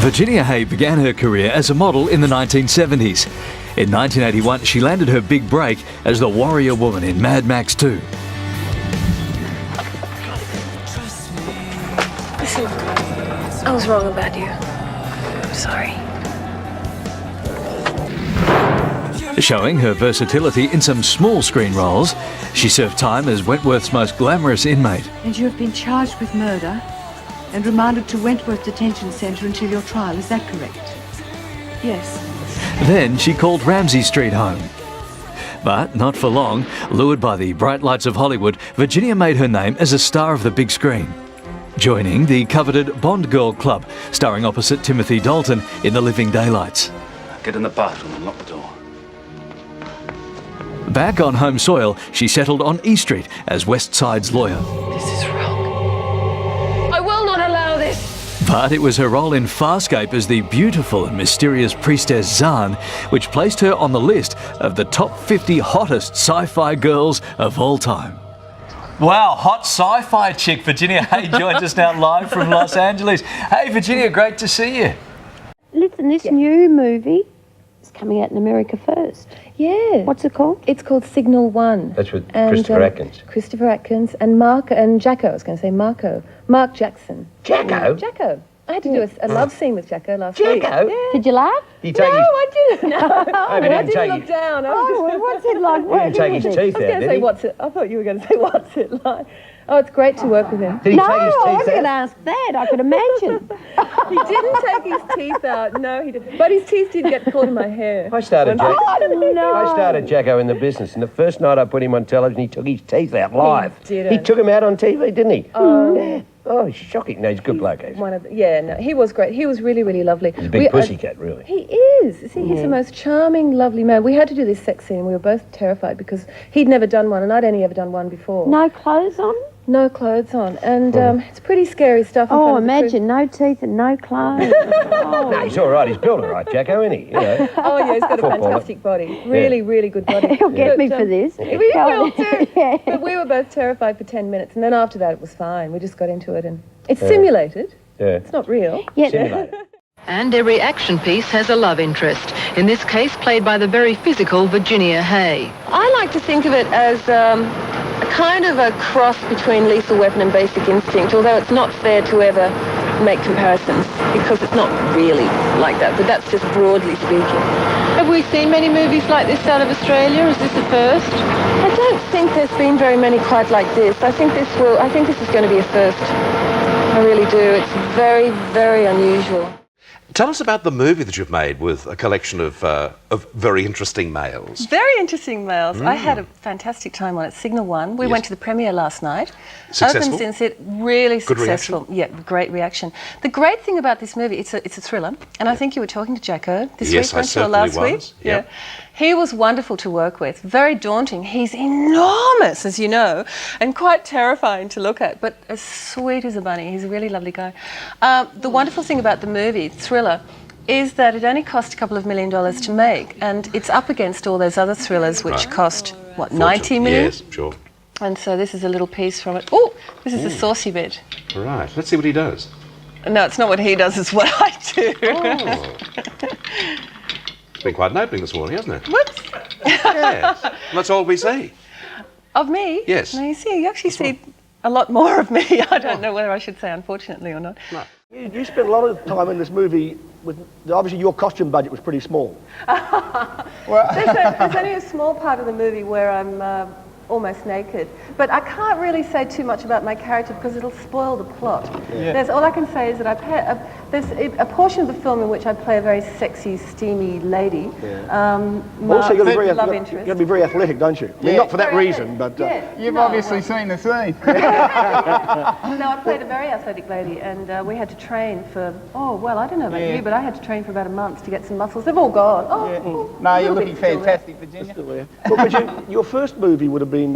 Virginia Hay began her career as a model in the 1970s. In 1981, she landed her big break as the warrior woman in Mad Max 2. Listen, I was wrong about you. I'm sorry. Showing her versatility in some small screen roles, she served time as Wentworth's most glamorous inmate. And you have been charged with murder and remanded to Wentworth Detention Centre until your trial. Is that correct? Yes. Then she called Ramsay Street home. But not for long. Lured by the bright lights of Hollywood, Virginia made her name as a star of the big screen, joining the coveted Bond Girl Club, starring opposite Timothy Dalton in The Living Daylights. Get in the bathroom and lock the door. Back on home soil, she settled on E Street as West Side's lawyer. This is wrong. I will not allow this. But it was her role in Farscape as the beautiful and mysterious priestess Zahn which placed her on the list of the top 50 hottest sci-fi girls of all time. Wow, hot sci-fi chick Virginia Hay joins us now live from Los Angeles. Hey Virginia, great to see you. Listen, this new movie is coming out in America first. Yeah. What's it called? It's called Signal One. That's with Christopher Atkins. Christopher Atkins and Jacko. I was going to say Mark Jackson. Jacko? Jacko. I had to do a love scene with Jacko last week. Jacko? Yeah. Did you laugh? Did he take No, I didn't. No, I didn't didn't take look his- down. Oh, what's it like? He didn't take his teeth I was out, going to did say, he? I thought you were going to say, what's it like? Oh, it's great to work with him. Did he No, take his I teeth wasn't going to out? ask that. I could imagine. He didn't take his teeth out. No, he didn't. But his teeth did get caught in my hair. I started Oh, Jacko in the business, and the first night I put him on television, he took his teeth out live. didn't. He took him out on TV, didn't he? Oh. Yeah. Oh, shocking. No, he's a good bloke, actually. No, he was great. He was really, really lovely. He's a big pussycat, really. He is. See, he's the most charming, lovely man. We had to do this sex scene. We were both terrified because he'd never done one, and I'd only ever done one before. No clothes on? No clothes on, and it's pretty scary stuff. in Oh, front of the crew. imagine, no teeth and no clothes. No, he's all right. He's built all right, Jacko, isn't he? You know. Oh, yeah, he's got a Footballer. fantastic body. Really, really good body. He'll get But, me for this. We will too. Yeah. But we were both terrified for 10 minutes, and then after that it was fine. We just got into it, and it's simulated. Yeah. It's not real. Yeah. Simulator. And every action piece has a love interest, in this case played by the very physical Virginia Hay. I like to think of it as a kind of a cross between Lethal Weapon and Basic Instinct, although it's not fair to ever make comparisons because it's not really like that, but that's just broadly speaking. Have we seen many movies like this out of Australia? Is this the first? I don't think there's been very many quite like this. I think this is going to be a first. I really do. It's very, very unusual. Tell us about the movie that you've made with a collection of very interesting males. Very interesting males. I had a fantastic time on it. Signal One. We went to the premiere last night. Successful? Opened since it really Good successful. reaction? Yeah, great reaction. The great thing about this movie, it's a thriller, and I think you were talking to Jacko this Yes, week, I weren't you, or certainly last was. week? Yep. Yeah. He was wonderful to work with. Very daunting. He's enormous, as you know, and quite terrifying to look at, but as sweet as a bunny. He's a really lovely guy. The wonderful thing about the movie, thriller, is that it only cost a couple of $1 million to make, and it's up against all those other thrillers which cost, what, 90 million? Yes, sure. And so this is a little piece from it. Oh, this is the saucy bit. Right, let's see what he does. No, it's not what he does, it's what I do. Oh. It's been quite an opening this morning, hasn't it? Whoops. Yes. That's all we see. Of me? Yes. No, you actually see a lot more of me. I don't know whether I should say unfortunately or not. No. You spent a lot of time in this movie with, obviously your costume budget was pretty small. There's only a small part of the movie where I'm almost naked, but I can't really say too much about my character because it'll spoil the plot. All I can say is that there's a portion of the film in which I play a very sexy, steamy lady. Also, you've got love to interest. be very athletic, don't you? I mean, not for that reason, but... You've obviously seen the scene. No, I played a very athletic lady, and we had to train for, I don't know about you, but I had to train for about a month to get some muscles. They've all gone. No, you're looking fantastic, Virginia. Well, but your first movie would have been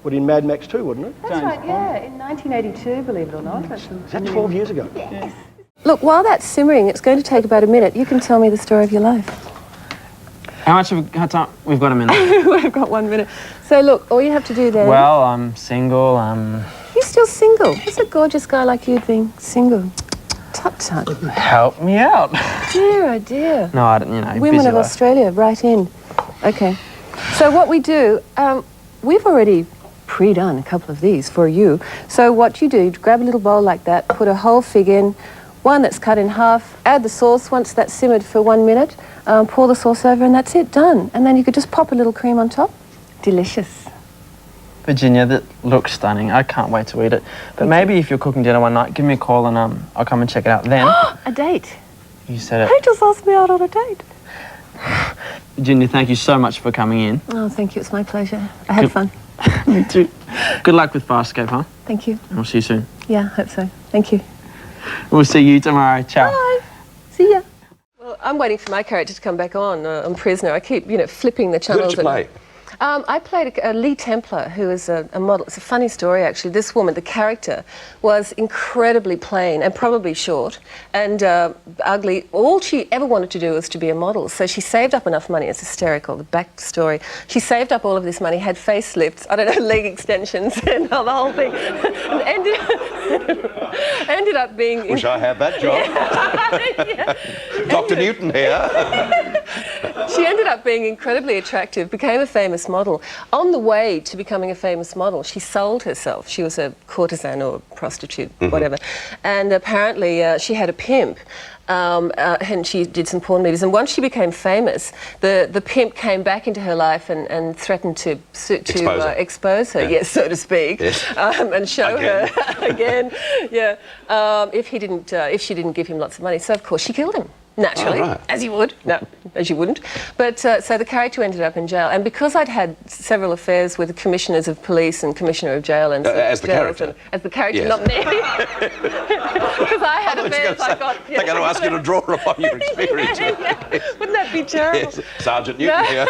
in Mad Max 2, wouldn't it? That's right, yeah, in 1982, believe it or not. Is that 12 years ago? Yes. Look, while that's simmering, it's going to take about a minute. You can tell me the story of your life. How much have we got time? We've got a minute. We've got 1 minute. So look, all you have to do then... Well, I'm single, You're still single? What's a gorgeous guy like you being single? Tut tut. Help me out. Dear, oh dear. No, I don't, you know, Women busy of life. Australia, right in. Okay. So what we do, we've already pre-done a couple of these for you. So what you do, you grab a little bowl like that, put a whole fig in, one that's cut in half, add the sauce once that's simmered for 1 minute, pour the sauce over, and that's it, done. And then you could just pop a little cream on top. Delicious. Virginia, that looks stunning. I can't wait to eat it. But maybe if you're cooking dinner one night, give me a call and I'll come and check it out then. A date. You said it. They just asked me out on a date. Virginia, thank you so much for coming in. Oh, thank you. It's my pleasure. I had fun. Me too. Good luck with Farscape, huh? Thank you. And we'll see you soon. Yeah, hope so. Thank you. We'll see you tomorrow. Ciao. Bye. See ya. Well, I'm waiting for my character to come back on Prisoner. I keep, flipping the channels. Who did you play? I played a Lee Templar, who is a model. It's a funny story, actually. This woman, the character, was incredibly plain and probably short and ugly. All she ever wanted to do was to be a model. So she saved up enough money. It's hysterical, the backstory. She saved up all of this money, had facelifts, I don't know, leg extensions, and the whole thing. And ended up being... Wish I had that job. Yeah. Dr. Newton here. She ended up being incredibly attractive, became a famous model. On the way to becoming a famous model, she sold herself. She was a courtesan or prostitute, whatever. And apparently she had a pimp. And she did some porn movies. And once she became famous, the pimp came back into her life and threatened to expose her, yes, so to speak, and show her again, if she didn't give him lots of money. So of course she killed him. Naturally, as you would. No, as you wouldn't. But so the character ended up in jail. And because I'd had several affairs with the commissioners of police and commissioner of jail and... as the character? As the character, yes. not me. Because I had affairs, I got... They're going to ask you to draw upon your experience. Wouldn't that be terrible? Yes. Sergeant Newton here.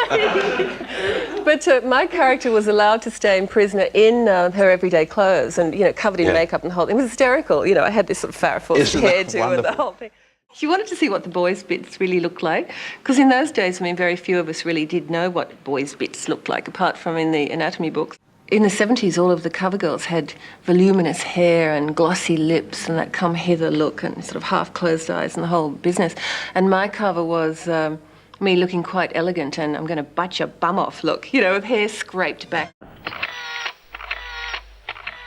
But my character was allowed to stay in prisoner in her everyday clothes and, covered in makeup and the whole thing. It was hysterical. I had this sort of Farrah Fawcett hairdo and the whole thing. She wanted to see what the boys' bits really looked like, because in those days, very few of us really did know what boys' bits looked like, apart from in the anatomy books. In the 70s, all of the cover girls had voluminous hair and glossy lips and that come-hither look and sort of half-closed eyes and the whole business. And my cover was me looking quite elegant and I'm going to bite your bum off look, with hair scraped back.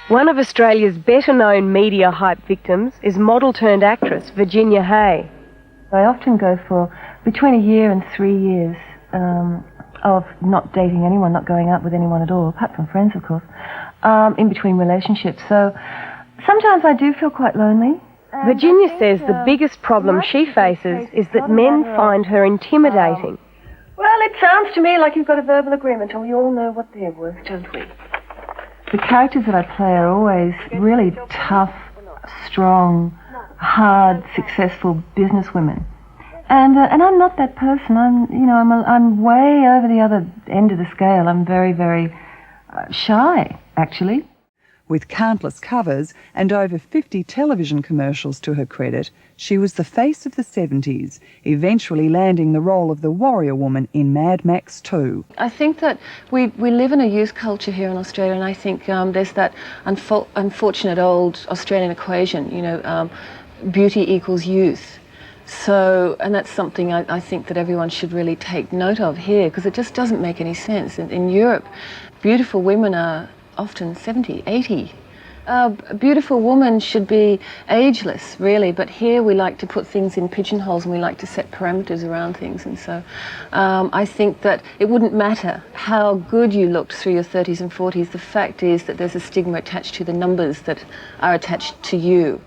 One of Australia's better-known media hype victims is model-turned-actress Virginia Hay. I often go for between a year and 3 years of not dating anyone, not going out with anyone at all, apart from friends, of course, in between relationships. So sometimes I do feel quite lonely. Virginia says the biggest problem she faces is that men find her intimidating. Well, it sounds to me like you've got a verbal agreement, and we all know what they're worth, don't we? The characters that I play are always really tough, strong, hard, successful businesswomen. And I'm not that person. I'm way over the other end of the scale. I'm very, very shy, actually. With countless covers and over 50 television commercials to her credit, she was the face of the 70s, eventually landing the role of the warrior woman in Mad Max 2. I think that we live in a youth culture here in Australia, and I think there's that unfortunate old Australian equation, beauty equals youth. So, and that's something I think that everyone should really take note of here, because it just doesn't make any sense. In Europe, beautiful women are often 70, 80. A beautiful woman should be ageless, really, but here we like to put things in pigeonholes and we like to set parameters around things, and so I think that it wouldn't matter how good you looked through your 30s and 40s. The fact is that there's a stigma attached to the numbers that are attached to you.